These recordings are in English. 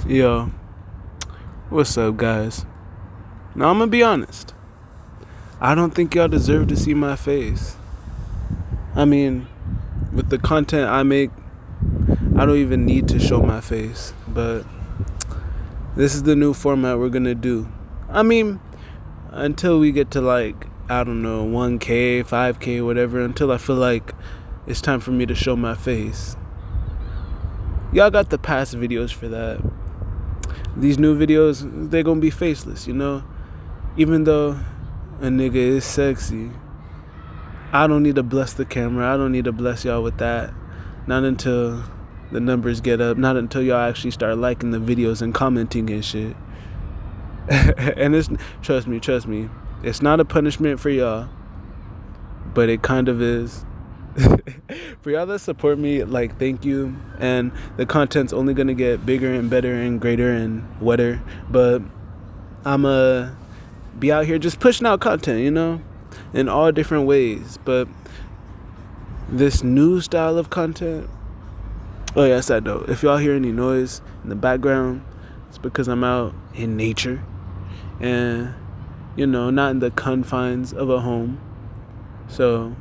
Yo, what's up, guys? Now, I'm gonna be honest. I don't think y'all deserve to see my face. I mean, with the content I make, I don't even need to show my face. But this is the new format we're gonna do. I mean, until we get to I don't know, 1K, 5K, whatever, until I feel like it's time for me to show my face. Y'all got the past videos for that. These new videos, they're gonna be faceless, Even though a nigga is sexy, I don't need to bless the camera. I don't need to bless y'all with that. Not until the numbers get up. Not until y'all actually start liking the videos and commenting and shit. And trust me, it's not a punishment for y'all, but it kind of is. For y'all that support me, thank you. And the content's only gonna get bigger and better and greater and wetter. But I'ma be out here just pushing out content, in all different ways. But this new style of content, oh yeah, side note, if y'all hear any noise in the background, it's because I'm out in nature and not in the confines of a home. So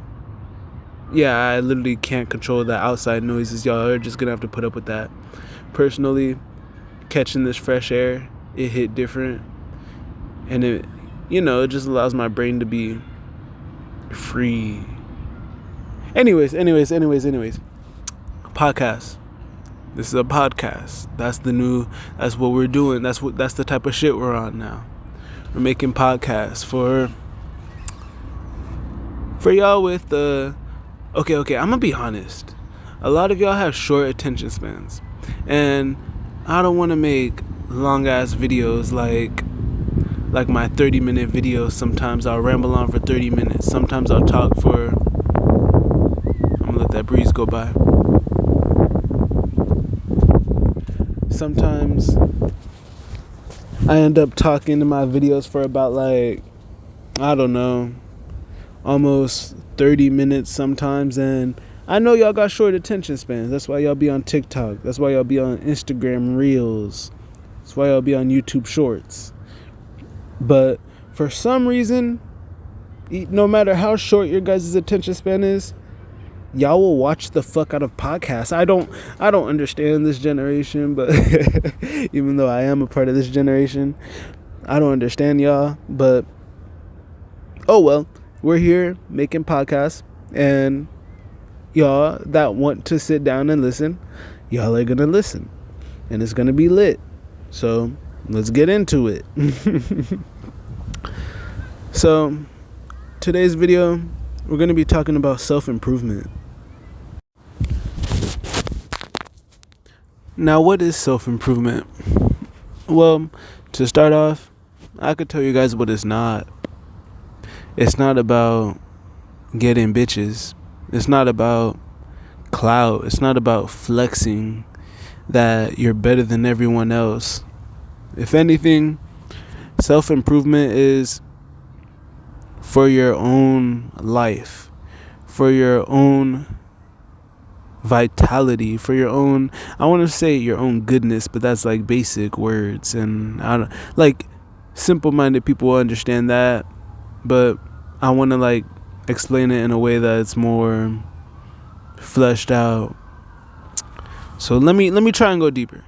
yeah, I literally can't control the outside noises. Y'all are just gonna have to put up with that. Personally, catching this fresh air, it hit different. And it just allows my brain to be free. Anyways. Podcast. This is a podcast. That's what we're doing. That's the type of shit we're on now. We're making podcasts for y'all with the Okay, I'm gonna be honest. A lot of y'all have short attention spans. And I don't wanna make long ass videos like my 30-minute videos. Sometimes I'll ramble on for 30 minutes. Sometimes I'll talk for I'm gonna let that breeze go by. Sometimes I end up talking in my videos for about I don't know, almost 30 minutes sometimes. And I know y'all got short attention spans. That's why y'all be on TikTok. That's why y'all be on Instagram Reels. That's why y'all be on YouTube Shorts. But for some reason, no matter how short your guys' attention span is, y'all will watch the fuck out of podcasts. I don't understand this generation, but even though I am a part of this generation, I don't understand y'all. But oh well, we're here making podcasts, and y'all that want to sit down and listen, y'all are gonna listen, and it's gonna be lit. So let's get into it. So today's video, we're gonna be talking about self-improvement. Now, what is self-improvement? Well, to start off, I could tell you guys what it's not. It's not about getting bitches. It's not about clout. It's not about flexing that you're better than everyone else. If anything, self-improvement is for your own life, for your own vitality, for your own, I want to say your own goodness, but that's basic words, and I don't simple-minded people will understand that, but I want to explain it in a way that's more fleshed out. So let me try and go deeper.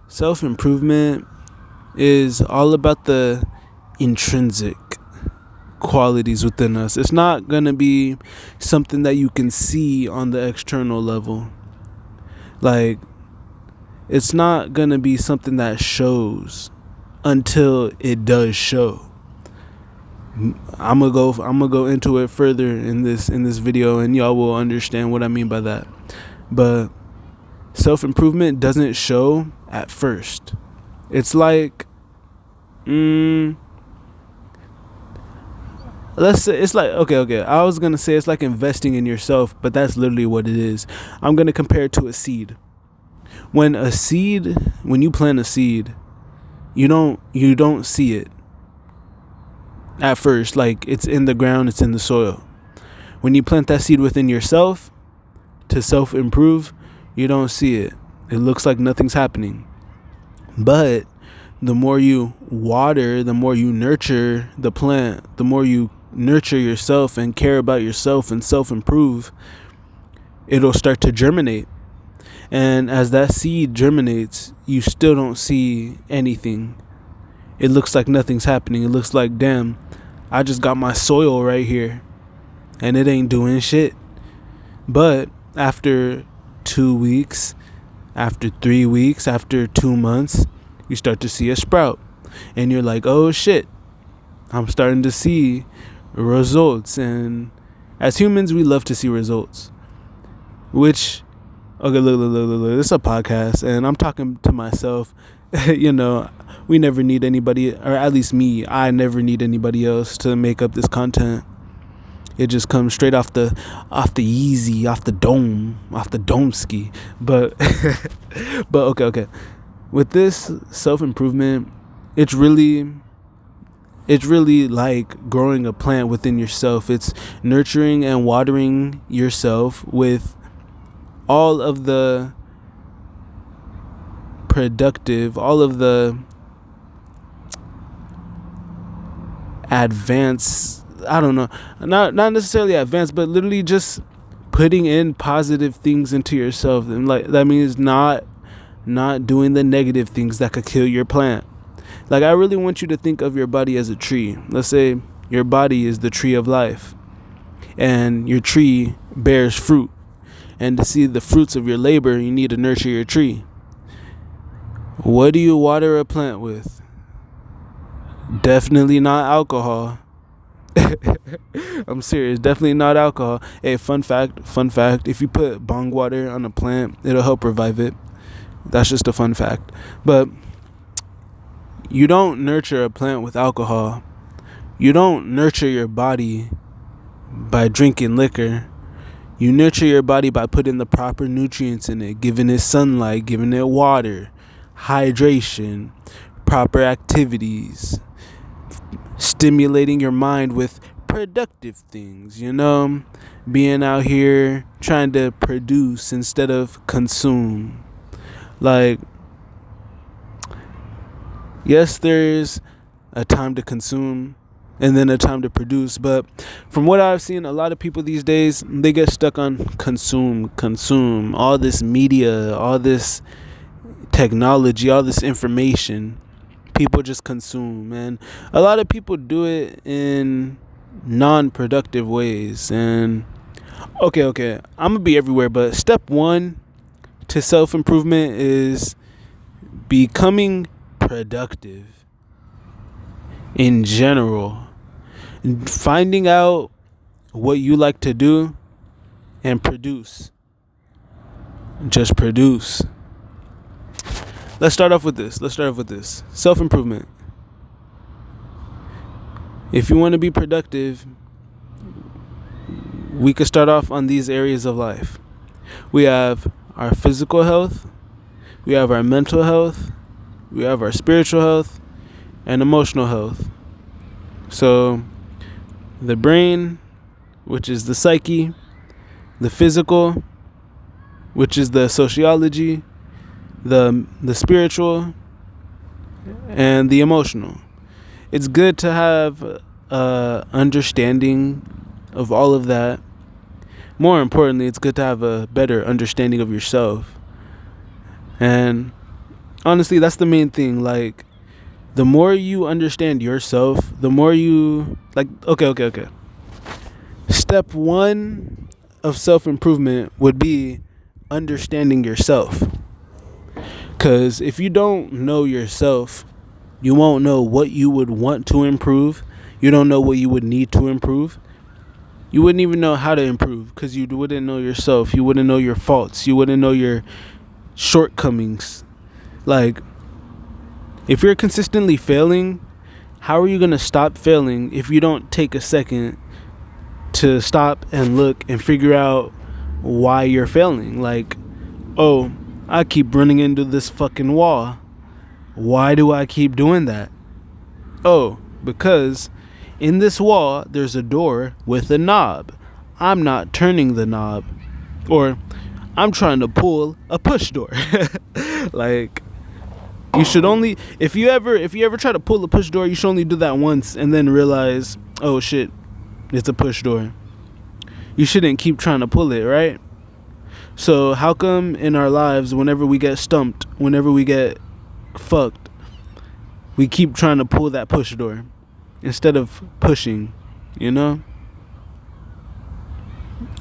Self-improvement is all about the intrinsic qualities within us. It's not going to be something that you can see on the external level. It's not going to be something that shows until it does show. I'm gonna go into it further in this video, and y'all will understand what I mean by that. But self-improvement doesn't show at first. It's let's say it's okay. I was gonna say it's like investing in yourself, but that's literally what it is. I'm gonna compare it to a seed. When you plant a seed, you don't see it at first, it's in the ground, it's in the soil. When you plant that seed within yourself to self-improve, you don't see it. It looks like nothing's happening. But the more you water, the more you nurture the plant, the more you nurture yourself and care about yourself and self-improve, it'll start to germinate. And as that seed germinates, you still don't see anything. It looks like nothing's happening. It looks like, damn, I just got my soil right here and it ain't doing shit. But after 2 weeks, after 3 weeks, after 2 months, you start to see a sprout. And you're like, oh shit, I'm starting to see results. And as humans, we love to see results. Which, okay, look, this is a podcast and I'm talking to myself. We never need anybody, or at least me, I never need anybody else to make up this content. It just comes straight off the easy, off the dome ski. But okay. With this self-improvement, it's really like growing a plant within yourself. It's nurturing and watering yourself with all of the productive, all of the advanced, I don't know, not necessarily advanced, but literally just putting in positive things into yourself. And like that means not doing the negative things that could kill your plant. Like, I really want you to think of your body as a tree. Let's say your body is the tree of life and your tree bears fruit. And to see the fruits of your labor, you need to nurture your tree. What do you water a plant with? Definitely not alcohol. I'm serious. Definitely not alcohol. Hey, fun fact. If you put bong water on a plant, it'll help revive it. That's just a fun fact. But you don't nurture a plant with alcohol. You don't nurture your body by drinking liquor. You nurture your body by putting the proper nutrients in it, giving it sunlight, giving it water, hydration, proper activities, stimulating your mind with productive things, being out here trying to produce instead of consume. Like, yes, there's a time to consume and then a time to produce, but from what I've seen, a lot of people these days, they get stuck on consume, all this media, all this technology, all this information. People just consume, and a lot of people do it in non-productive ways. And okay, I'm gonna be everywhere, but step 1 to self-improvement is becoming productive in general. Finding out what you like to do and produce. Just produce. Let's start off with this. Self-improvement. If you want to be productive, we could start off on these areas of life. We have our physical health, we have our mental health, we have our spiritual health, and emotional health. So, the brain, which is the psyche, the physical, which is the sociology, the spiritual, and the emotional. It's good to have understanding of all of that. More importantly, it's good to have a better understanding of yourself. And honestly, that's the main thing. Like, the more you understand yourself, the more you, like, okay. Step 1 of self-improvement would be understanding yourself. Because if you don't know yourself, you won't know what you would want to improve. You don't know what you would need to improve. You wouldn't even know how to improve because you wouldn't know yourself. You wouldn't know your faults. You wouldn't know your shortcomings. Like, if you're consistently failing, how are you going to stop failing if you don't take a second to stop and look and figure out why you're failing? Like, oh, I keep running into this fucking wall. Why do I keep doing that? Oh, because in this wall, there's a door with a knob. I'm not turning the knob. Or I'm trying to pull a push door. Like, You should only, if you ever try to pull a push door, you should only do that once and then realize, oh shit, it's a push door. You shouldn't keep trying to pull it, right? So how come in our lives, whenever we get stumped, whenever we get fucked, we keep trying to pull that push door instead of pushing, you know?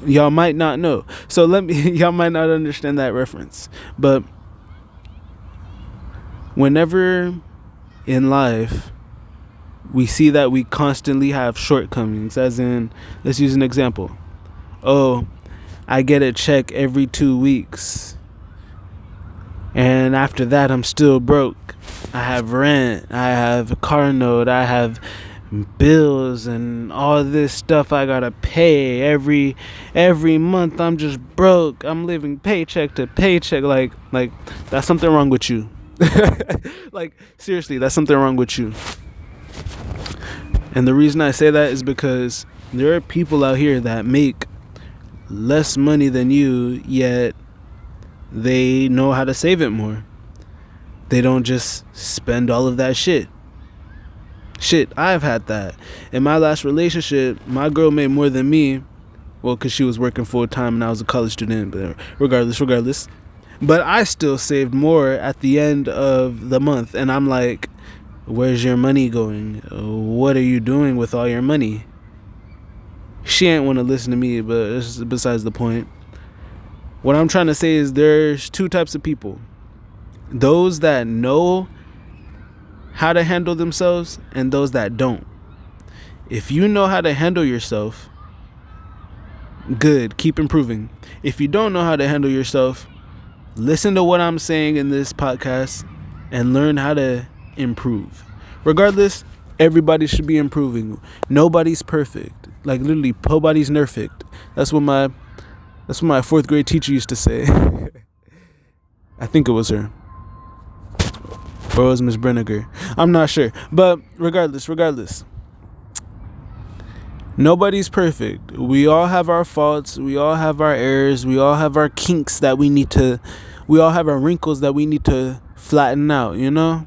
Y'all might not know. So y'all might not understand that reference. But whenever in life we see that we constantly have shortcomings, as in, let's use an example. Oh, I get a check every 2 weeks, and after that I'm still broke. I have rent, I have a car note, I have bills and all this stuff I gotta pay every month. I'm just broke. I'm living paycheck to paycheck. Like that's something wrong with you. Like, seriously, that's something wrong with you. And the reason I say that is because there are people out here that make less money than you, yet they know how to save it more. They don't just spend all of that shit. I've had that. In my last relationship, my girl made more than me. Well, because she was working full time and I was a college student. But regardless. But I still saved more at the end of the month. And I'm like, where's your money going? What are you doing with all your money? She ain't want to listen to me, but it's besides the point. What I'm trying to say is there's two types of people. Those that know how to handle themselves and those that don't. If you know how to handle yourself, good, keep improving. If you don't know how to handle yourself, listen to what I'm saying in this podcast and learn how to improve. Regardless, everybody should be improving. Nobody's perfect. Like, literally, nobody's perfect. That's what my 4th grade teacher used to say. I think it was her. Or it was Miss Brenniger. I'm not sure. But regardless. Nobody's perfect. We all have our faults. We all have our errors. We all have our kinks that we all have our wrinkles that we need to flatten out, you know?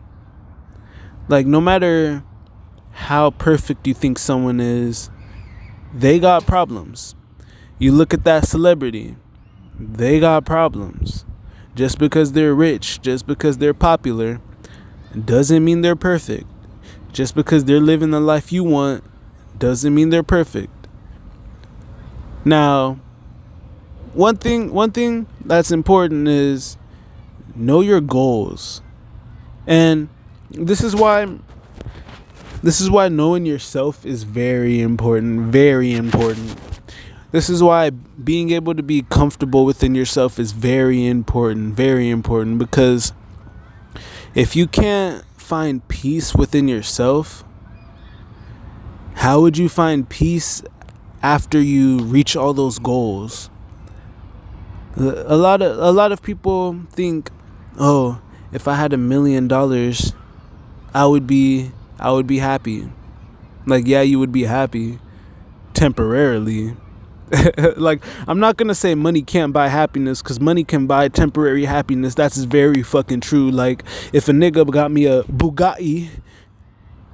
Like, no matter how perfect you think someone is, they got problems. You look at that celebrity. They got problems. Just because they're rich, just because they're popular, doesn't mean they're perfect. Just because they're living the life you want doesn't mean they're perfect. Now, one thing that's important is know your goals. And this is why knowing yourself is very important, very important. This is why being able to be comfortable within yourself is very important, because if you can't find peace within yourself, how would you find peace after you reach all those goals? A lot of people think, oh, if I had $1 million, I would be happy. Like, yeah, you would be happy temporarily. Like, I'm not gonna say money can't buy happiness, because money can buy temporary happiness. That's very fucking true. Like, if a nigga got me a Bugatti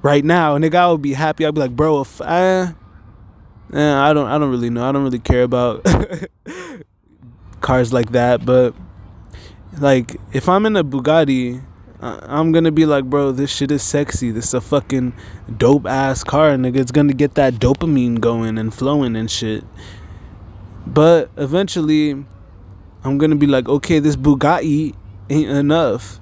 right now, nigga, I would be happy. I'd be like, bro, if I don't really know. I don't really care about cars like that. But like, if I'm in a Bugatti, I'm gonna be like, bro, this shit is sexy. This is a fucking dope ass car, nigga. It's gonna get that dopamine going and flowing and shit. But eventually, I'm gonna be like, okay, this Bugatti ain't enough.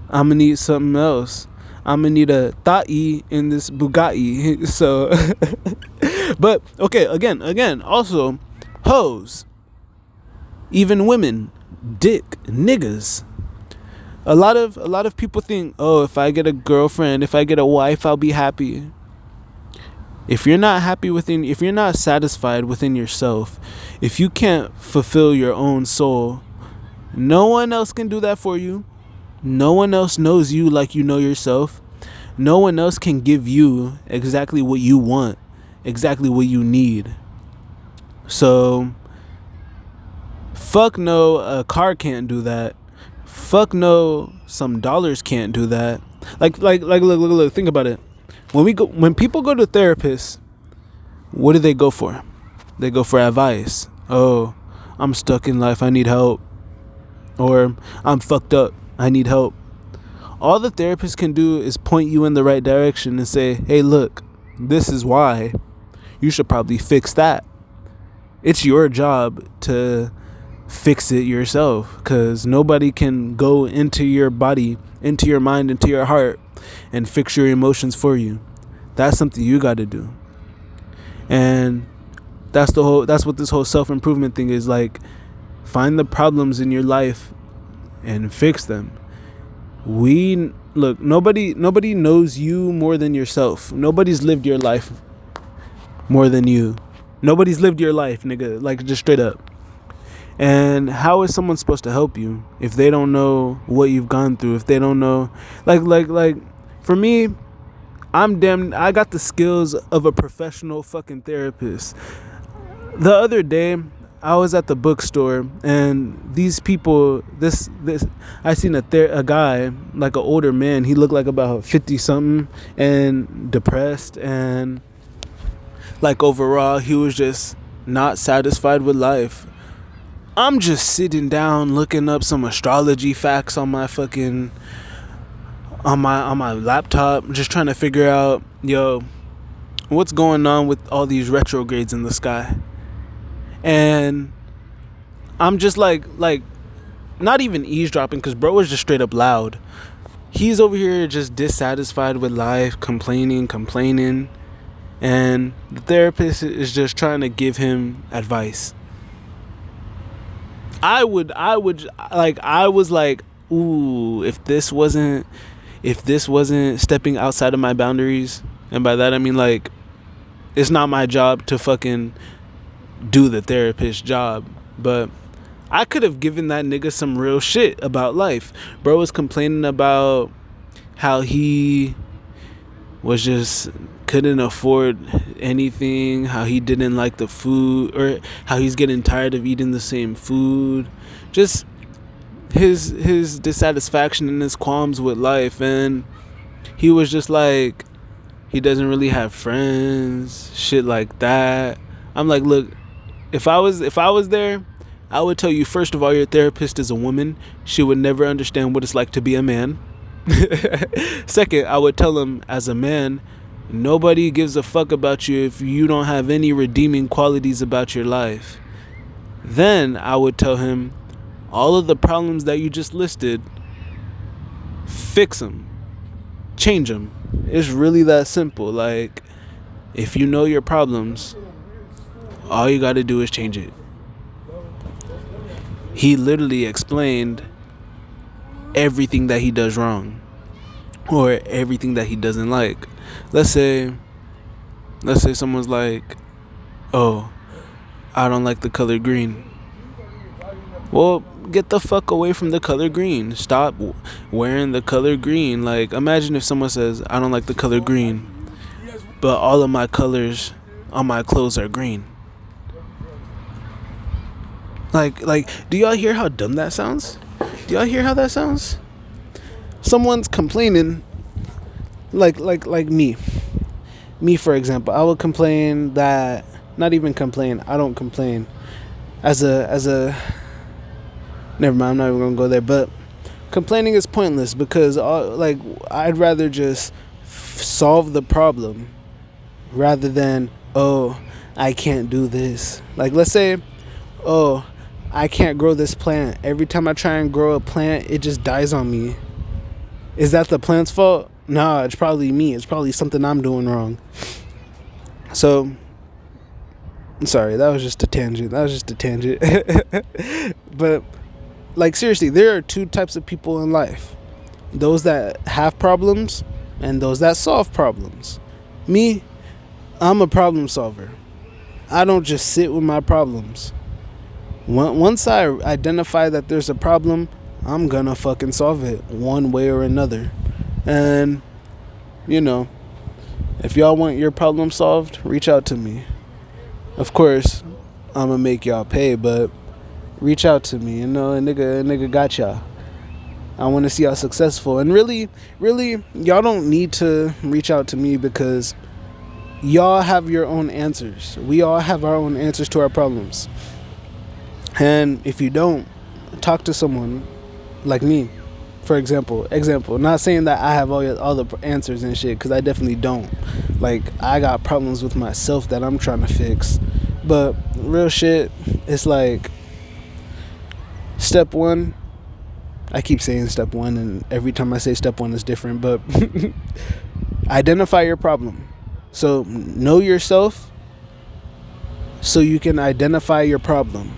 I'm gonna need something else. I'm gonna need a Thai in this Bugatti. So, but okay, again, also, hoes, even women, dick, niggas. A lot of people think, oh, if I get a girlfriend, if I get a wife, I'll be happy. If you're not happy if you're not satisfied within yourself, if you can't fulfill your own soul, no one else can do that for you. No one else knows you like you know yourself. No one else can give you exactly what you want, exactly what you need. So, fuck no, a car can't do that. Fuck no, some dollars can't do that. Look, think about it. When people go to therapists, what do they go for? They go for advice. Oh, I'm stuck in life, I need help. Or I'm fucked up, I need help. All the therapist can do is point you in the right direction and say, hey, look, this is why. You should probably fix that. It's your job to fix it yourself, because nobody can go into your body, into your mind, into your heart and fix your emotions for you. That's something you got to do. And that's what this whole self-improvement thing is. Like, find the problems in your life and fix them. Nobody knows you more than yourself. Nobody's lived your life more than you. Nobody's lived your life, nigga. Like, just straight up. And how is someone supposed to help you if they don't know what you've gone through? If they don't know, like for me, I got the skills of a professional fucking therapist. The other day, I was at the bookstore, and these people, I seen a guy, like an older man. He looked like about 50 something and depressed, and like overall, he was just not satisfied with life. I'm just sitting down looking up some astrology facts on my fucking on my laptop, just trying to figure out, what's going on with all these retrogrades in the sky. And I'm just like not even eavesdropping, because bro was just straight up loud. He's over here just dissatisfied with life, complaining, and the therapist is just trying to give him advice. I was like, ooh, if this wasn't stepping outside of my boundaries, and by that I mean, like, it's not my job to fucking do the therapist job, but I could have given that nigga some real shit about life. Bro was complaining about how he was just couldn't afford anything, how he didn't like the food, or how he's getting tired of eating the same food, just his dissatisfaction and his qualms with life. And he was just like, he doesn't really have friends, shit like that. I'm like, look, if I was there, I would tell you, first of all, your therapist is a woman. She would never understand what it's like to be a man. Second, I would tell him, as a man, nobody gives a fuck about you if you don't have any redeeming qualities about your life. Then I would tell him, all of the problems that you just listed, fix them, change them. It's really that simple. Like, if you know your problems, all you got to do is change it. He literally explained everything that he does wrong, or everything that he doesn't like. Let's say someone's like, oh, I don't like the color green. Well, get the fuck away from the color green. Stop wearing the color green. Like, imagine if someone says, I don't like the color green, but all of my colors on my clothes are green. Like, do y'all hear how dumb that sounds? Do y'all hear how that sounds? Someone's complaining, like me. Me, for example, I would complain that, not even complain, I don't complain. As a, never mind, I'm not even gonna go there, but complaining is pointless, because I'd rather just solve the problem rather than, oh, I can't do this. Like, let's say, oh, I can't grow this plant. Every time I try and grow a plant, it just dies on me. Is that the plant's fault? Nah, it's probably me. It's probably something I'm doing wrong. So, sorry, that was just a tangent. But, like, seriously, there are two types of people in life. Those that have problems and those that solve problems. Me, I'm a problem solver. I don't just sit with my problems. Once I identify that there's a problem, I'm gonna fucking solve it one way or another. And, if y'all want your problem solved, reach out to me. Of course, I'm gonna make y'all pay, but reach out to me. A nigga got y'all. I want to see y'all successful. And really, really, y'all don't need to reach out to me because y'all have your own answers. We all have our own answers to our problems. And if you don't, talk to someone like me, for example. Not saying that I have all the answers and shit, because I definitely don't. Like, I got problems with myself that I'm trying to fix. But real shit, it's like, step one, I keep saying step one, and every time I say step one is different, but identify your problem. So know yourself so you can identify your problem.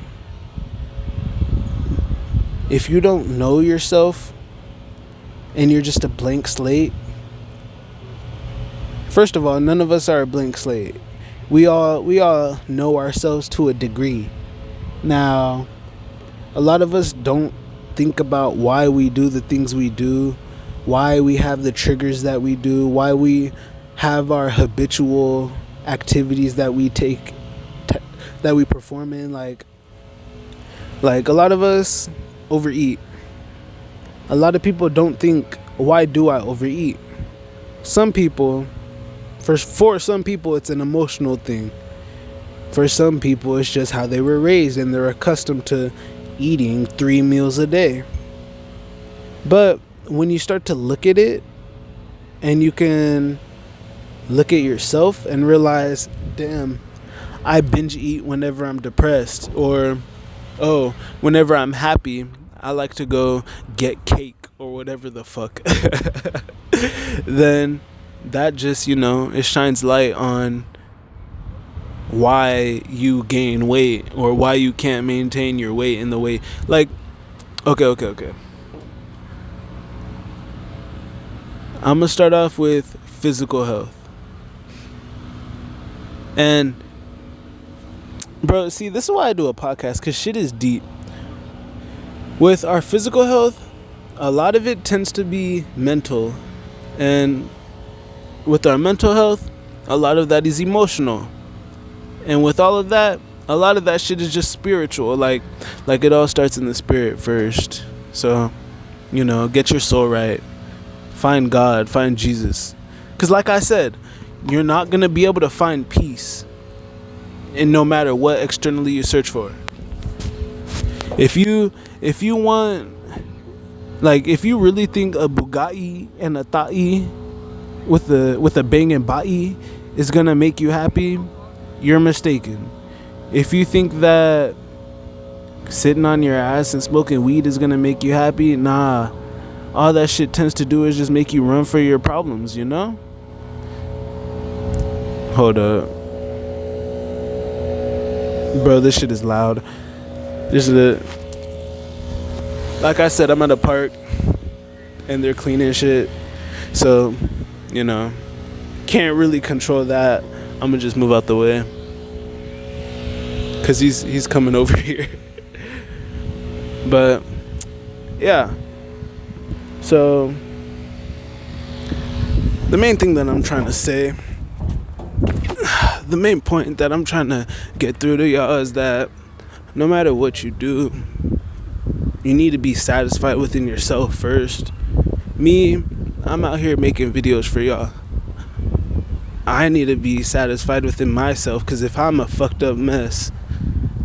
If you don't know yourself and you're just a blank slate, first of all, none of us are a blank slate. We all know ourselves to a degree. Now, a lot of us don't think about why we do the things we do, why we have the triggers that we do, why we have our habitual activities that we that we perform in. Like a lot of us overeat. A lot of people don't think, why do I overeat? Some people, for some people, it's an emotional thing. For some people, it's just how they were raised and they're accustomed to eating 3 meals a day. But when you start to look at it, and you can look at yourself and realize, damn, I binge eat whenever I'm depressed, or oh, whenever I'm happy, I like to go get cake or whatever the fuck. Then that just, it shines light on why you gain weight or why you can't maintain your weight in the way. Like, okay. I'm going to start off with physical health. And, bro, see, this is why I do a podcast, because shit is deep. With our physical health, a lot of it tends to be mental. And with our mental health, a lot of that is emotional. And with all of that, a lot of that shit is just spiritual. Like it all starts in the spirit first. So, get your soul right. Find God, find Jesus. Because like I said, you're not going to be able to find peace in no matter what externally you search for. If you want, like, if you really think a Bugatti and a Thai with a banging body is gonna make you happy, you're mistaken. If you think that sitting on your ass and smoking weed is gonna make you happy, nah. All that shit tends to do is just make you run for your problems, Hold up. Bro, this shit is loud. Like I said, I'm at a park and they're cleaning shit. So, can't really control that. I'm gonna just move out the way. Cause he's coming over here. But yeah. So the main thing that I'm trying to say, the main point that I'm trying to get through to y'all is that no matter what you do, you need to be satisfied within yourself first. Me, I'm out here making videos for y'all. I need to be satisfied within myself, because if I'm a fucked up mess,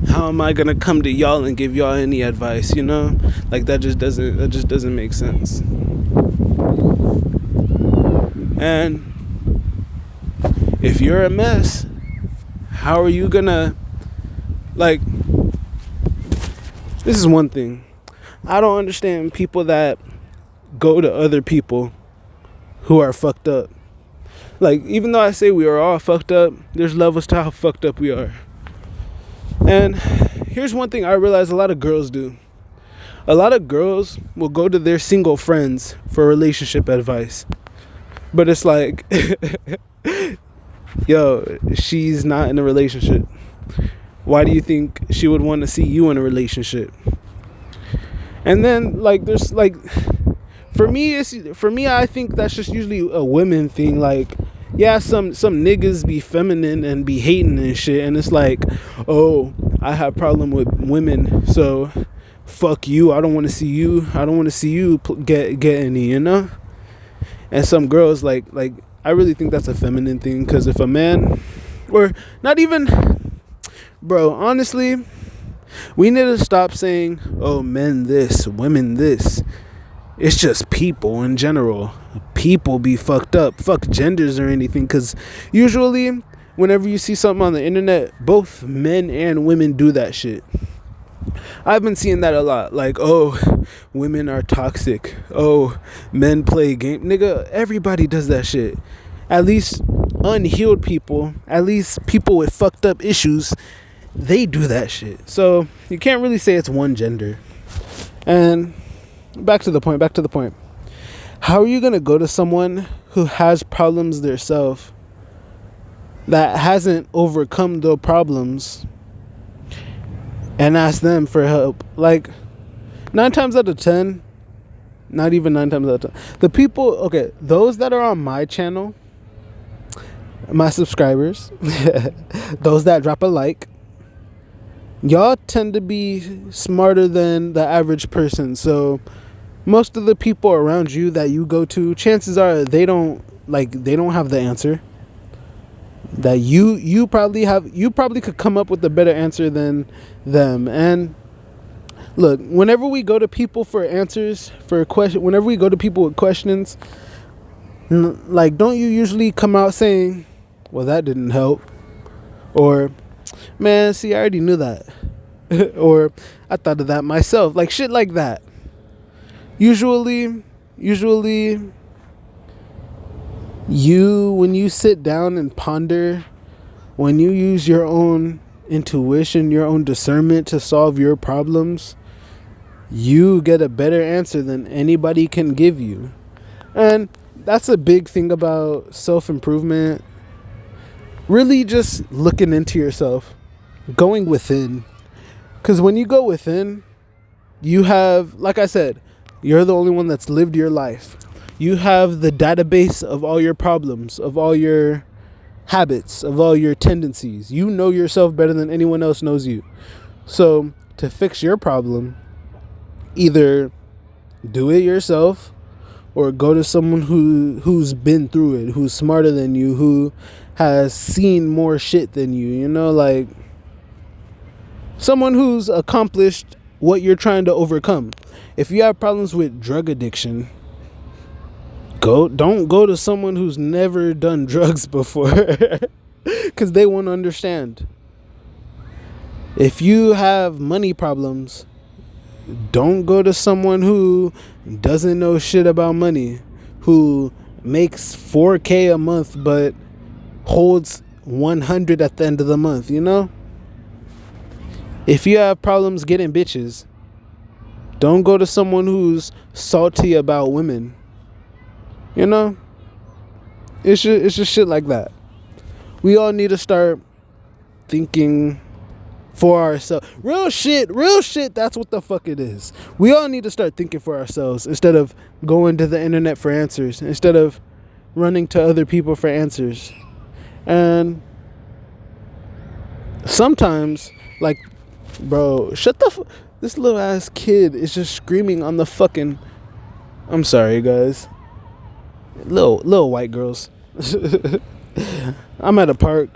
how am I gonna come to y'all and give y'all any advice, Like, that just doesn't make sense. And if you're a mess, how are you gonna, like, this is one thing. I don't understand people that go to other people who are fucked up. Like, even though I say we are all fucked up, there's levels to how fucked up we are. And here's one thing I realize a lot of girls do. A lot of girls will go to their single friends for relationship advice. But it's like, yo, she's not in a relationship. Why do you think she would want to see you in a relationship? And then, like, there's, like, for me, I think that's just usually a women thing. Like, yeah, some niggas be feminine and be hating and shit, and it's like, oh, I have problem with women, so fuck you, I don't want to see you, I don't want to see you get any, you know. And some girls like I really think that's a feminine thing, because if a man, or not even, bro, honestly, we need to stop saying, oh, men this, women this. It's just people in general. People be fucked up. Fuck genders or anything. Because usually, whenever you see something on the internet, both men and women do that shit. I've been seeing that a lot. Like, oh, women are toxic. Oh, men play game. Nigga, everybody does that shit. At least unhealed people, at least people with fucked up issues, they do that shit. So you can't really say it's one gender. And back to the point. How are you going to go to someone who has problems themselves, that hasn't overcome the problems, and ask them for help? Like, 9 times out of 10, not even 9 times out of 10, the people, okay, those that are on my channel, my subscribers, those that drop a like, y'all tend to be smarter than the average person. So most of the people around you that you go to, chances are they don't have the answer that you probably could come up with a better answer than them. And look, whenever we go to people for answers, whenever we go to people with questions, like, don't you usually come out saying, well, that didn't help, or, man, see, I already knew that, or I thought of that myself, like shit like that. Usually when you sit down and ponder, when you use your own intuition, your own discernment to solve your problems, you get a better answer than anybody can give you. And that's a big thing about self-improvement. Really just looking into yourself, going within. Because when you go within, you have, like I said, you're the only one that's lived your life. You have the database of all your problems, of all your habits, of all your tendencies. You know yourself better than anyone else knows you. So to fix your problem, either do it yourself or go to someone who's been through it, who's smarter than you, who has seen more shit than you, you know, like someone who's accomplished what you're trying to overcome. If you have problems with drug addiction, don't go to someone who's never done drugs before, because they won't understand. If you have money problems, don't go to someone who doesn't know shit about money, who makes $4,000 a month but holds 100 at the end of the month, you know? If you have problems getting bitches, don't go to someone who's salty about women. You know? It's just shit like that. We all need to start thinking for ourselves. Real shit, that's what the fuck it is. We all need to start thinking for ourselves instead of going to the internet for answers, instead of running to other people for answers. And sometimes, like, bro, this little ass kid is just screaming on the fucking, I'm sorry guys, little white girls. I'm at a park,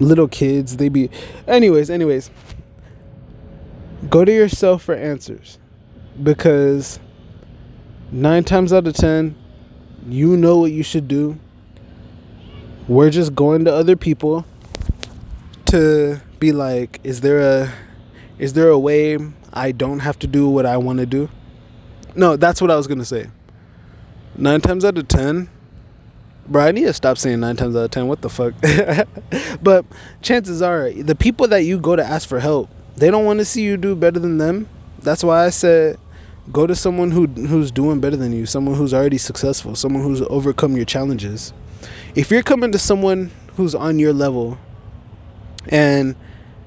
little kids, they be, anyways, go to yourself for answers, because 9 times out of 10 you know what you should do. We're just going to other people to be like, is there a way I don't have to do what I want to do? No, that's what I was gonna say. 9 times out of 10, bro, I need to stop saying 9 times out of 10. What the fuck? But chances are, the people that you go to ask for help, they don't want to see you do better than them. That's why I said go to someone who's doing better than you, someone who's already successful, someone who's overcome your challenges. If you're coming to someone who's on your level and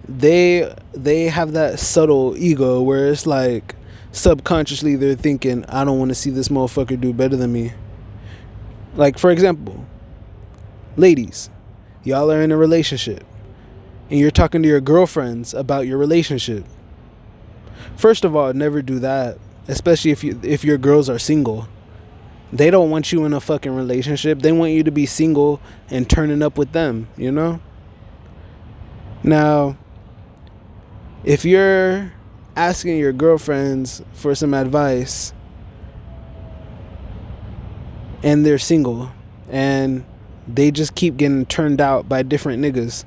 they have that subtle ego where it's like subconsciously they're thinking, I don't want to see this motherfucker do better than me. Like, for example, ladies, y'all are in a relationship and you're talking to your girlfriends about your relationship. First of all, never do that, especially if your girls are single. They don't want you in a fucking relationship. They want you to be single and turning up with them, you know? Now, if you're asking your girlfriends for some advice and they're single and they just keep getting turned out by different niggas,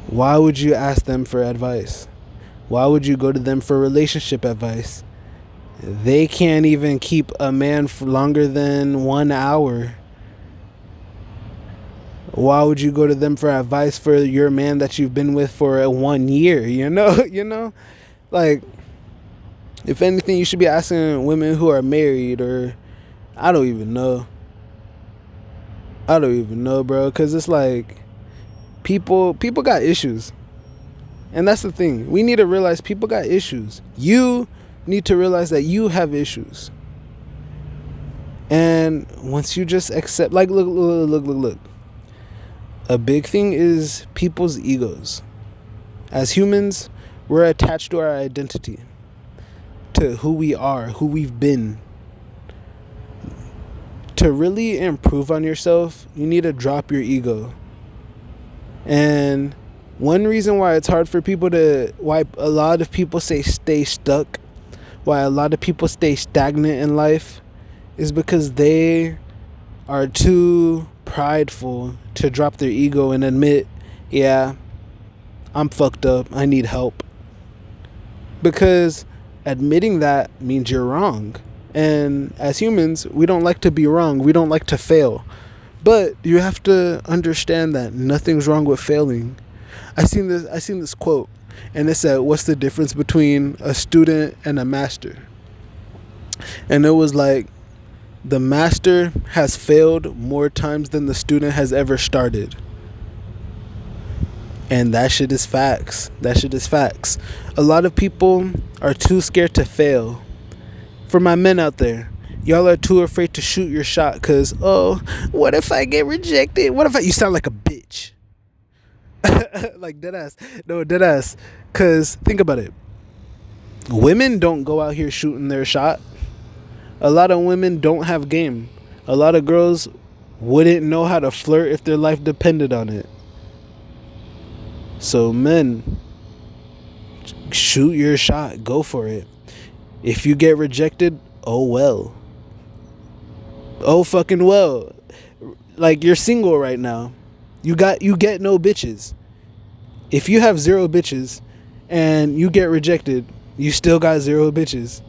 why would you ask them for advice? Why would you go to them for relationship advice? They can't even keep a man for longer than 1 hour. Why would you go to them for advice for your man that you've been with for 1 year? You know, like, if anything, you should be asking women who are married, or I don't even know, bro. Because it's like people got issues, and that's the thing. We need to realize people got issues. You need to realize that you have issues, and once you just accept, like, look. A big thing is people's egos. As humans, we're attached to our identity, to who we are, who we've been. To really improve on yourself, you need to drop your ego. And one reason why it's hard for people why a lot of people stay stuck, why a lot of people stay stagnant in life, is because they are too prideful to drop their ego and admit, yeah, I'm fucked up, I need help. Because admitting that means you're wrong. And as humans, we don't like to be wrong. We don't like to fail. But you have to understand that nothing's wrong with failing. I seen this quote, and it said, what's the difference between a student and a master? And it was like, the master has failed more times than the student has ever started. And that shit is facts. A lot of people are too scared to fail. For my men out there, y'all are too afraid to shoot your shot because, oh, what if I get rejected? What if you sound like a bitch? Like, deadass. No, deadass. Because think about it. Women don't go out here shooting their shot. A lot of women don't have game. A lot of girls wouldn't know how to flirt if their life depended on it. So men, shoot your shot. Go for it. If you get rejected, oh well. Oh fucking well. Like, you're single right now. You get no bitches. If you have 0 bitches and you get rejected, you still got 0 bitches.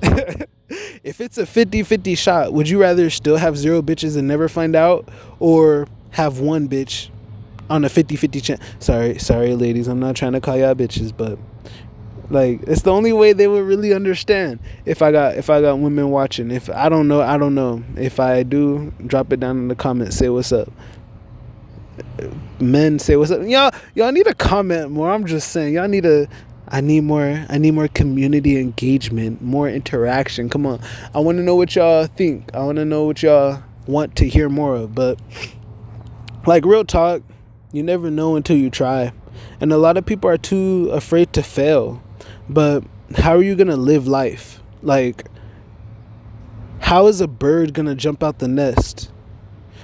If it's a 50-50 shot, would you rather still have 0 bitches and never find out, or have 1 bitch on a 50-50 chance? Sorry ladies, I'm not trying to call y'all bitches, but like, it's the only way they would really understand. If I got women watching, if I don't know. If I do, drop it down in the comments, say what's up. Men, say what's up. Y'all need to comment more. I'm just saying, I need more community engagement, more interaction. Come on. I want to know what y'all think. I want to know what y'all want to hear more of. But, like, real talk, you never know until you try. And a lot of people are too afraid to fail. But how are you going to live life? Like, how is a bird going to jump out the nest?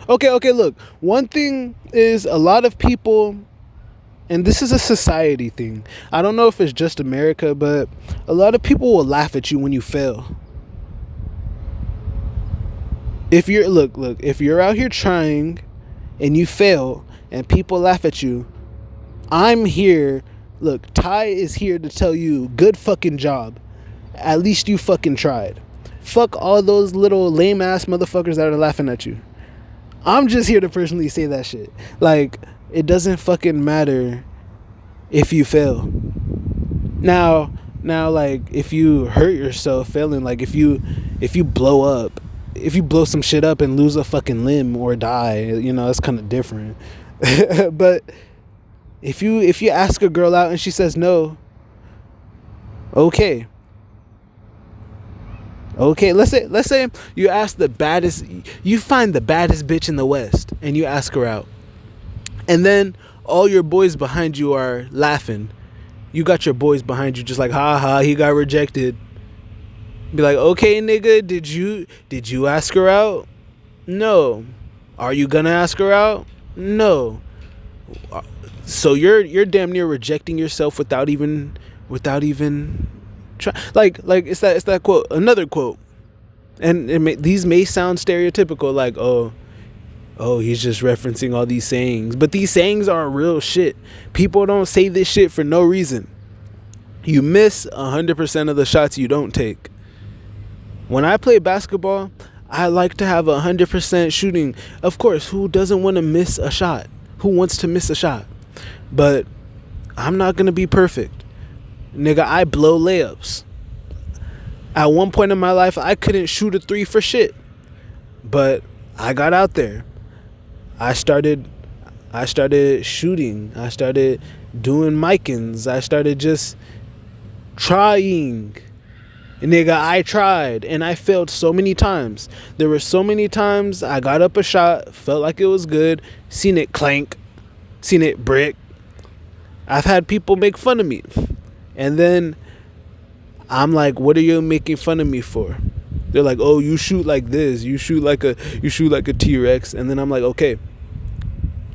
Okay, look. One thing is, a lot of people, and this is a society thing. I don't know if it's just America, but a lot of people will laugh at you when you fail. If you're out here trying and you fail and people laugh at you, I'm here. Look, Ty is here to tell you, good fucking job. At least you fucking tried. Fuck all those little lame ass motherfuckers that are laughing at you. I'm just here to personally say that shit. Like, it doesn't fucking matter if you fail. Now, like, if you hurt yourself failing, like, if you blow up, if you blow some shit up and lose a fucking limb or die, it's kind of different. But if you ask a girl out and she says no, okay, let's say you ask you find the baddest bitch in the West and you ask her out, and then all your boys behind you are laughing. you got your boys behind you just like, ha ha, he got rejected. Be like, okay, nigga, did you ask her out? No. Are you gonna ask her out? No. So you're damn near rejecting yourself without even try. Like it's that quote, another quote, and these may sound stereotypical, like, oh, he's just referencing all these sayings, but these sayings are real shit. People don't say this shit for no reason. You miss 100% of the shots you don't take. When I play basketball, I like to have 100% shooting. Of course, who doesn't want to miss a shot? Who wants to miss a shot? But I'm not going to be perfect. Nigga, I blow layups. At one point in my life, I couldn't shoot a 3 for shit. But I got out there. I started shooting. I started doing micins. I started just trying. Nigga, I tried and I failed so many times. There were so many times I got up a shot, felt like it was good, seen it clank, seen it brick. I've had people make fun of me. And then I'm like, what are you making fun of me for? They're like, oh, you shoot like this. You shoot like a T-Rex. And then I'm like, okay.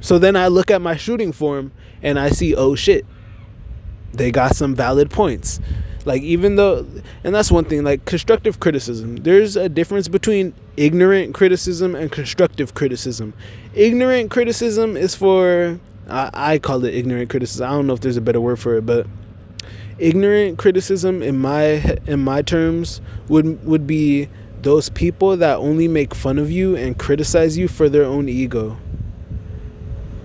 So then I look at my shooting form and I see, oh shit, they got some valid points. Like, even though, and that's one thing, like constructive criticism, there's a difference between ignorant criticism and constructive criticism. Ignorant criticism is for, I call it ignorant criticism. I don't know if there's a better word for it, but ignorant criticism in my terms would be those people that only make fun of you and criticize you for their own ego.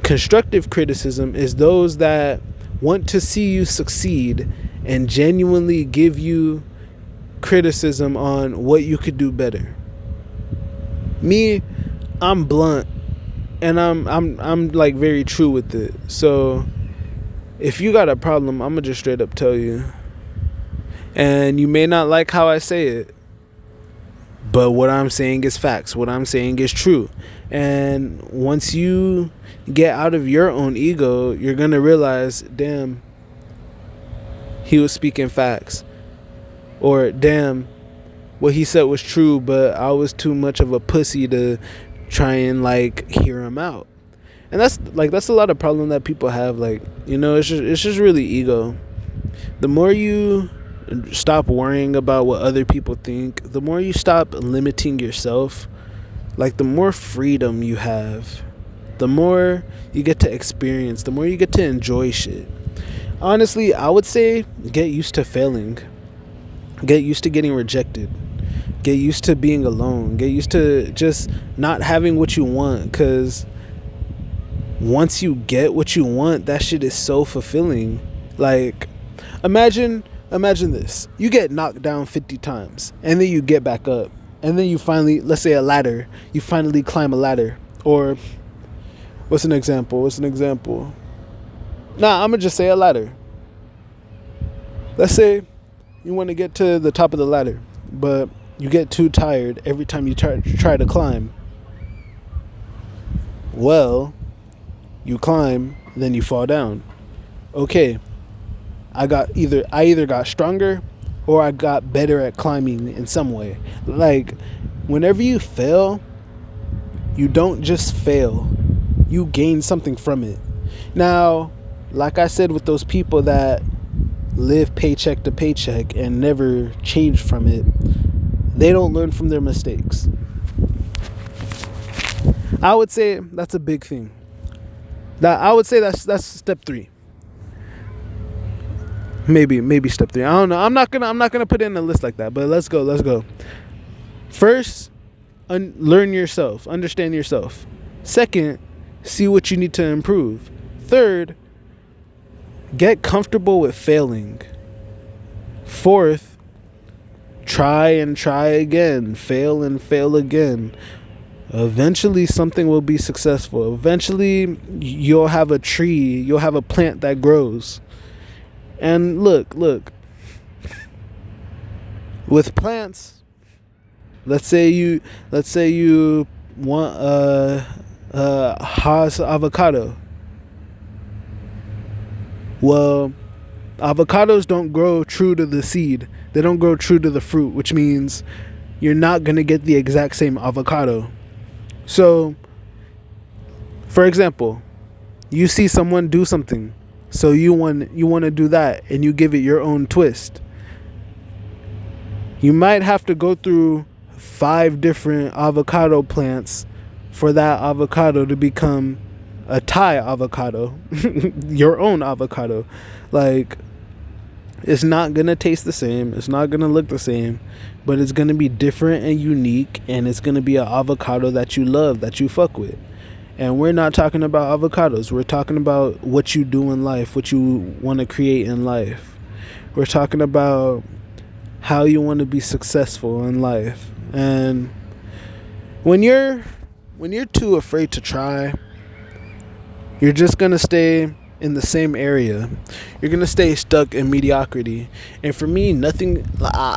Constructive criticism is those that want to see you succeed and genuinely give you criticism on what you could do better. Me, I'm blunt and I'm like very true with it. So if you got a problem, I'm gonna just straight up tell you. And you may not like how I say it, but what I'm saying is facts. What I'm saying is true. And once you get out of your own ego, you're gonna realize, damn, he was speaking facts. Or damn, what he said was true, but I was too much of a pussy to try and like hear him out. And that's a lot of problem that people have. Like, you know, it's just really ego. The more you stop worrying about what other people think, the more you stop limiting yourself, like the more freedom you have, the more you get to experience, the more you get to enjoy shit. Honestly, I would say get used to failing. Get used to getting rejected. Get used to being alone. Get used to just not having what you want, because once you get what you want, that shit is so fulfilling. Like, imagine this. You get knocked down 50 times and then you get back up. And then you finally, let's say a ladder, you finally climb a ladder. Or what's an example? Nah, I'm going to just say a ladder. Let's say you want to get to the top of the ladder, but you get too tired every time you try to climb. Well, you climb, then you fall down. Okay, I either got stronger or I got better at climbing in some way. Like, whenever you fail, you don't just fail. You gain something from it. Now, like I said, with those people that live paycheck to paycheck and never change from it, they don't learn from their mistakes. I would say that's a big thing. I would say that's step 3. Maybe step 3. I don't know. I'm not gonna put it in a list like that. But let's go. First, learn yourself. Understand yourself. Second, see what you need to improve. Third, get comfortable with failing. Fourth, try and try again. Fail and fail again. Eventually something will be successful. Eventually you'll have a tree, you'll have a plant that grows. And look. With plants, let's say you want a Haas avocado. Well, Avocados don't grow true to the seed. They don't grow true to the fruit, which means you're not going to get the exact same avocado. So, for example, you see someone do something, so you want to do that, and you give it your own twist. You might have to go through 5 different avocado plants for that avocado to become a Thai avocado, your own avocado. Like, it's not gonna taste the same, it's not gonna look the same, but it's gonna be different and unique, and it's gonna be an avocado that you love, that you fuck with. And we're not talking about avocados, we're talking about what you do in life, what you want to create in life. We're talking about how you want to be successful in life. And when you're too afraid to try, you're just gonna stay in the same area. You're gonna stay stuck in mediocrity. And for me,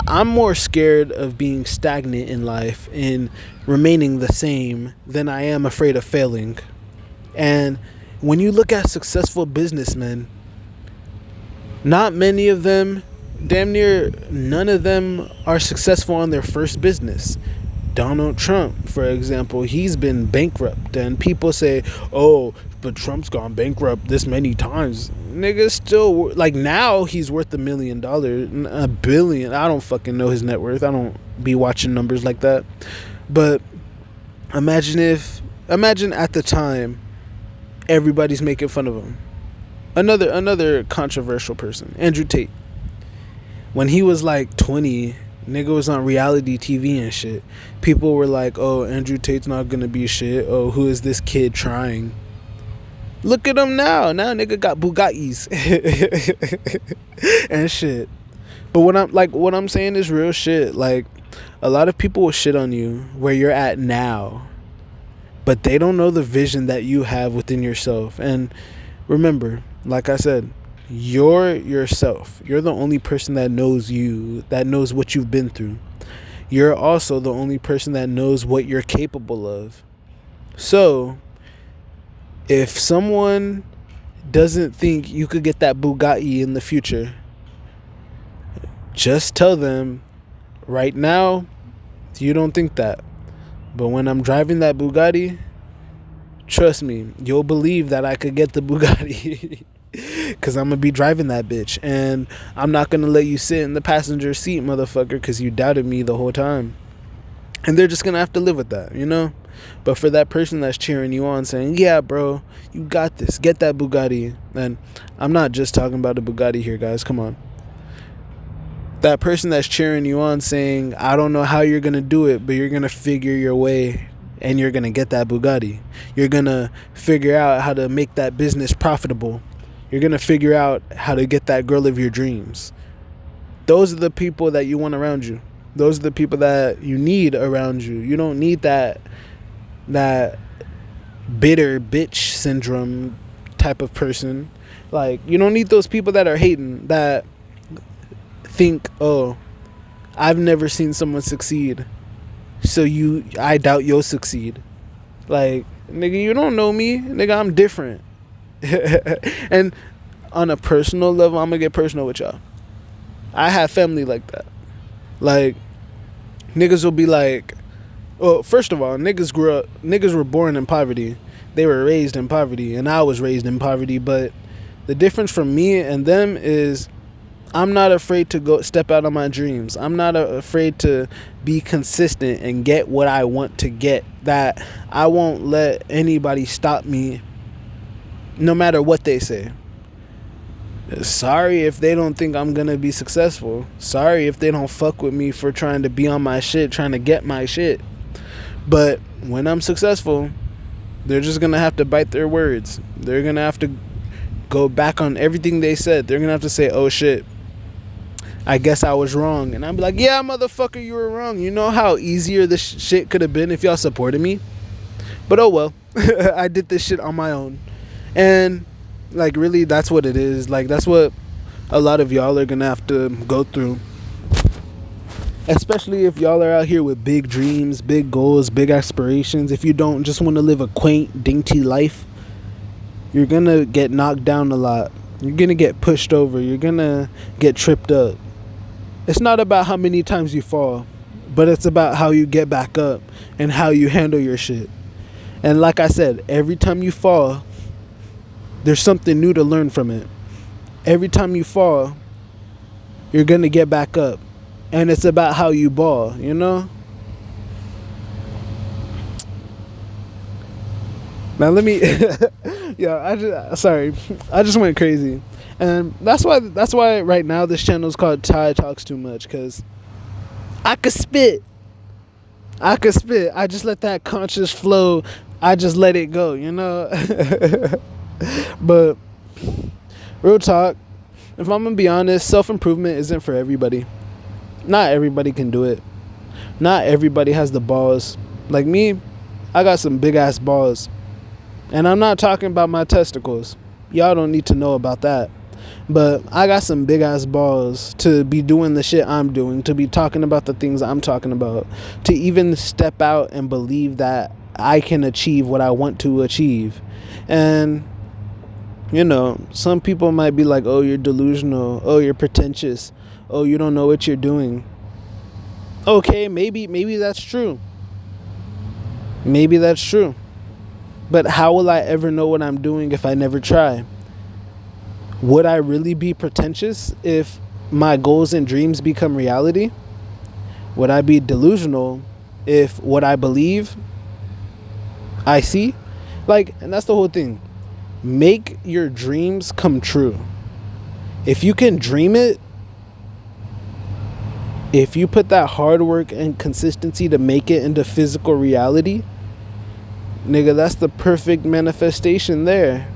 I'm more scared of being stagnant in life and remaining the same than I am afraid of failing. And when you look at successful businessmen, not many of them, damn near none of them, are successful on their first business. Donald Trump, for example, he's been bankrupt, and people say, oh, but Trump's gone bankrupt this many times. Nigga, still, like, now he's worth $1 million, $1 billion. I don't fucking know his net worth. I don't be watching numbers like that. But imagine at the time everybody's making fun of him. Another controversial person, Andrew Tate. When he was like 20, nigga was on reality TV and shit. People were like, oh, Andrew Tate's not gonna be shit. Oh, who is this kid trying? Look at him now. Now nigga got Bugattis and shit. But what I'm saying is real shit. Like, a lot of people will shit on you where you're at now, but they don't know the vision that you have within yourself. And remember, like I said, you're yourself. You're the only person that knows you, that knows what you've been through. You're also the only person that knows what you're capable of. So, if someone doesn't think you could get that Bugatti in the future, just tell them, right now, you don't think that. But when I'm driving that Bugatti, trust me, you'll believe that I could get the Bugatti. Because I'm going to be driving that bitch. And I'm not going to let you sit in the passenger seat, motherfucker, because you doubted me the whole time. And they're just going to have to live with that, you know? But for that person that's cheering you on, saying, yeah, bro, you got this, get that Bugatti. And I'm not just talking about a Bugatti here, guys. Come on. That person that's cheering you on, saying, I don't know how you're going to do it, but you're going to figure your way and you're going to get that Bugatti. You're going to figure out how to make that business profitable. You're going to figure out how to get that girl of your dreams. Those are the people that you want around you. Those are the people that you need around you. You don't need that bitter bitch syndrome type of person. Like, you don't need those people that are hating, that think, oh, I've never seen someone succeed, so I doubt you'll succeed. Like, nigga, you don't know me. Nigga, I'm different. And on a personal level, I'm gonna get personal with y'all. I have family like that. Like, niggas will be like, well, first of all, niggas were born in poverty. They were raised in poverty, and I was raised in poverty. But the difference from me and them is, I'm not afraid to go step out on my dreams. I'm not afraid to be consistent and get what I want to get. That I won't let anybody stop me, no matter what they say. Sorry if they don't think I'm gonna be successful. Sorry if they don't fuck with me for trying to be on my shit, trying to get my shit. But when I'm successful, they're just gonna have to bite their words. They're gonna have to go back on everything they said. They're gonna have to say, oh shit, I guess I was wrong. And I'm like, yeah, motherfucker, you were wrong. You know how easier this shit could have been if y'all supported me? But oh well. I did this shit on my own. And like, really, that's what it is. Like, that's what a lot of y'all are gonna have to go through. Especially if y'all are out here with big dreams, big goals, big aspirations. If you don't just want to live a quaint, dainty life, you're gonna get knocked down a lot. You're gonna get pushed over. You're gonna get tripped up. It's not about how many times you fall, but it's about how you get back up and how you handle your shit. And like I said, every time you fall, there's something new to learn from it. Every time you fall, you're gonna get back up. And it's about how you ball, you know? Now let me I just went crazy. And that's why right now this channel is called Ty Talks Too Much, cuz I could spit. I just let that conscious flow, I just let it go, you know? But real talk, if I'm gonna be honest, self-improvement isn't for everybody. Not everybody can do it. Not everybody has the balls. Like me, I got some big ass balls. And I'm not talking about my testicles. Y'all don't need to know about that. But I got some big ass balls to be doing the shit I'm doing, to be talking about the things I'm talking about, to even step out and believe that I can achieve what I want to achieve. And, you know, some people might be like, oh, you're delusional. Oh, you're pretentious. Oh, you don't know what you're doing. Okay, maybe that's true. Maybe that's true. But how will I ever know what I'm doing if I never try? Would I really be pretentious if my goals and dreams become reality? Would I be delusional if what I believe I see? Like, and that's the whole thing. Make your dreams come true. If you can dream it, if you put that hard work and consistency to make it into physical reality, nigga, that's the perfect manifestation there.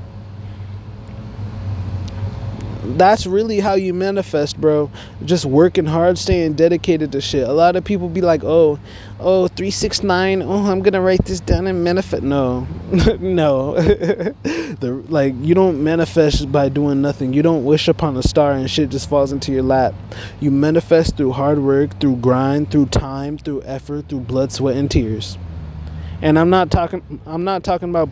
That's really how you manifest, bro. Just working hard, staying dedicated to shit. A lot of people be like, oh, 369. Oh, I'm gonna write this down and manifest. No, no. You don't manifest by doing nothing. You don't wish upon a star and shit just falls into your lap. You manifest through hard work, through grind, through time, through effort, through blood, sweat, and tears. And I'm not talking about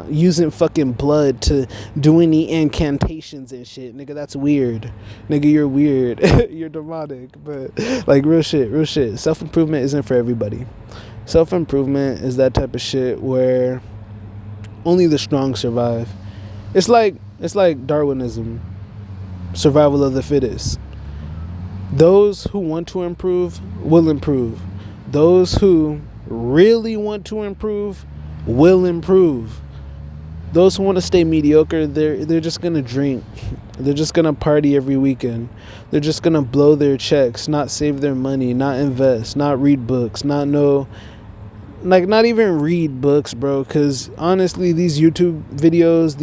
using fucking blood to do any incantations and shit. Nigga, that's weird. Nigga, you're weird. You're demonic. But, like, real shit. Self-improvement isn't for everybody. Self-improvement is that type of shit where only the strong survive. It's like Darwinism. Survival of the fittest. Those who want to improve will improve. Those who really want to improve will improve. Those who want to stay mediocre, they're just gonna drink. They're just gonna party every weekend. They're just gonna blow their checks, not save their money, not invest, not read books, not even read books, bro. Because honestly, these YouTube videos,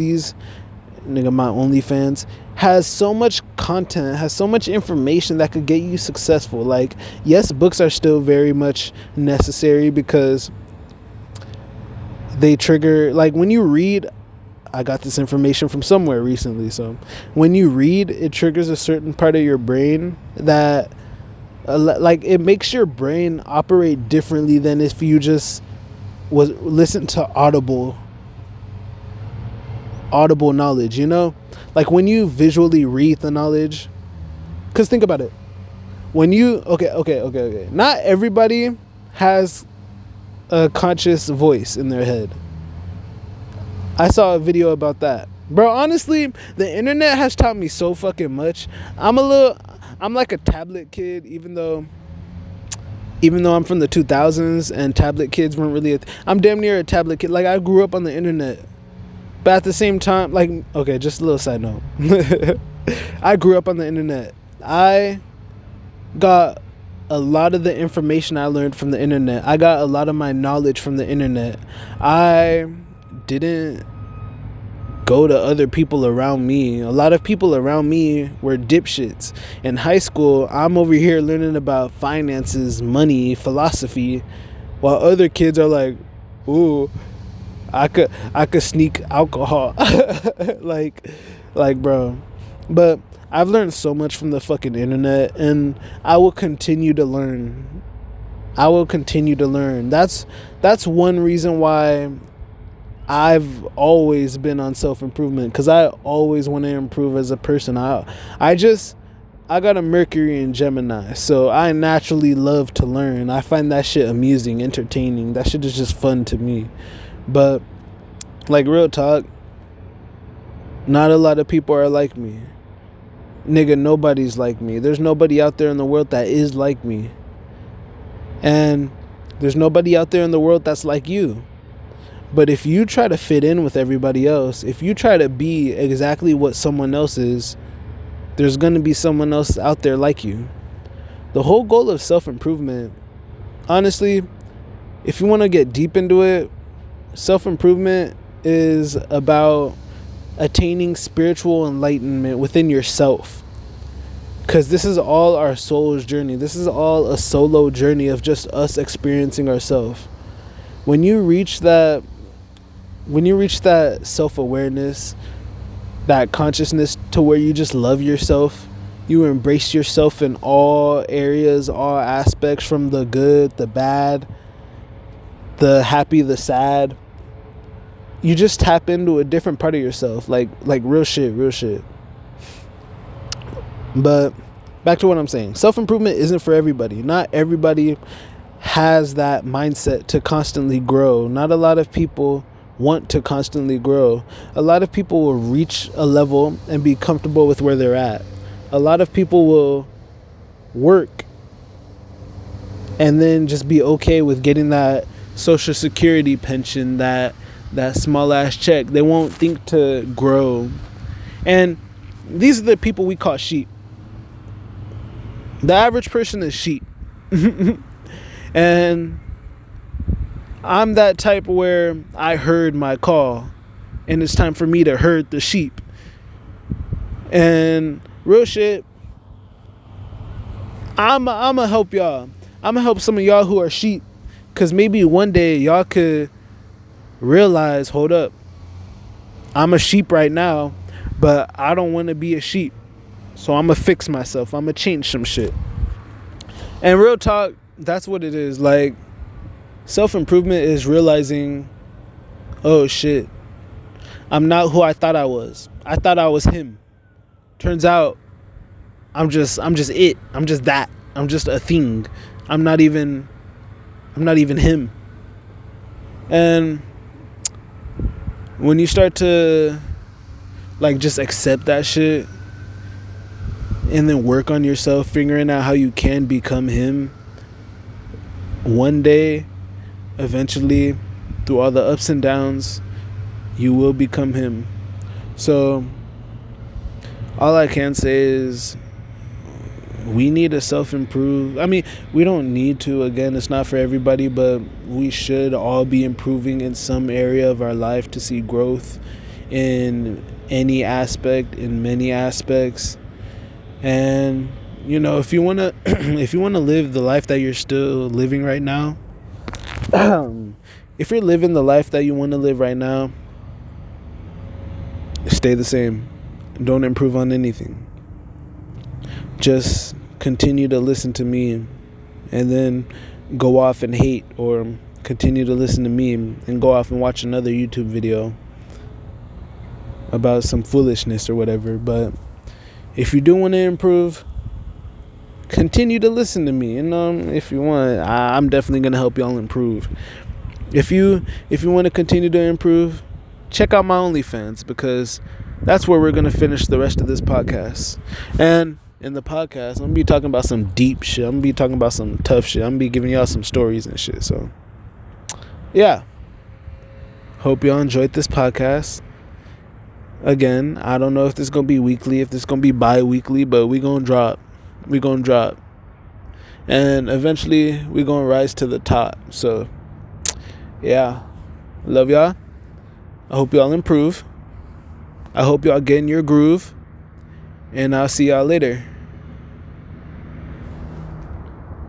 my OnlyFans has so much content, has so much information that could get you successful. Like, yes, books are still very much necessary because they trigger, like, when you read, I got this information from somewhere recently, so when you read, it triggers a certain part of your brain that it makes your brain operate differently than if you just listen to audible knowledge, you know? Like, when you visually read the knowledge, because think about it. When you, okay. Not everybody has a conscious voice in their head. I saw a video about that. Bro, honestly, the internet has taught me so fucking much. I'm like a tablet kid, even though I'm from the 2000s and tablet kids weren't really I'm damn near a tablet kid. Like, I grew up on the internet. But at the same time, like, okay, just a little side note. I grew up on the internet. I got a lot of the information I learned from the internet. I got a lot of my knowledge from the internet. I didn't go to other people around me. A lot of people around me were dipshits. In high school, I'm over here learning about finances, money, philosophy, while other kids are like, ooh, I could sneak alcohol. like bro. But I've learned so much from the fucking internet, and I will continue to learn. That's one reason why I've always been on self-improvement because I always want to improve as a person. I got a Mercury in Gemini, so I naturally love to learn. I find that shit amusing, entertaining. That shit is just fun to me. But like, real talk, not a lot of people are like me. Nigga, nobody's like me. There's nobody out there in the world that is like me. And there's nobody out there in the world that's like you. But if you try to fit in with everybody else, if you try to be exactly what someone else is, there's going to be someone else out there like you. The whole goal of self-improvement, honestly, if you want to get deep into it, self-improvement is about attaining spiritual enlightenment within yourself. Because this is all our soul's journey. This is all a solo journey of just us experiencing ourselves. When you reach that self-awareness, that consciousness to where you just love yourself, you embrace yourself in all areas, all aspects, from the good, the bad, the happy, the sad. You just tap into a different part of yourself, like real shit. But back to what I'm saying. Self-improvement isn't for everybody. Not everybody has that mindset to constantly grow. Not a lot of people want to constantly grow. A lot of people will reach a level and be comfortable with where they're at. A lot of people will work and then just be okay with getting that social security pension, that small ass check. They won't think to grow. And these are the people we call sheep. The average person is sheep. And I'm that type where I heard my call and it's time for me to herd the sheep. And real shit, I'ma help y'all. I'ma help some of y'all who are sheep, because maybe one day y'all could realize, hold up, I'm a sheep right now, but I don't want to be a sheep. So I'm going to fix myself. I'm going to change some shit. And real talk, that's what it is. Like, self-improvement is realizing, oh shit, I'm not who I thought I was. I thought I was him. Turns out I'm just it. I'm just that. I'm just a thing. I'm not even him. And when you start to like just accept that shit and then work on yourself, figuring out how you can become him, one day, eventually, through all the ups and downs, you will become him. So all I can say is we need to self-improve. I mean, we don't need to. Again, it's not for everybody, but we should all be improving in some area of our life to see growth in any aspect, in many aspects. And you know, if you want to live the life that you're still living right now, if you're living the life that you want to live right now, stay the same. Don't improve on anything. Just continue to listen to me and then go off and hate, or continue to listen to me and go off and watch another YouTube video about some foolishness or whatever. But if you do want to improve, continue to listen to me. And if you want, I'm definitely going to help y'all improve. If you want to continue to improve, check out my OnlyFans, because that's where we're going to finish the rest of this podcast. And in the podcast, I'm going to be talking about some deep shit. I'm going to be talking about some tough shit. I'm going to be giving y'all some stories and shit. So, yeah. Hope y'all enjoyed this podcast. Again, I don't know if this is going to be weekly, if this is going to be bi-weekly, but we going to drop. We going to drop. And eventually, we going to rise to the top. So, yeah. Love y'all. I hope y'all improve. I hope y'all get in your groove. And I'll see y'all later.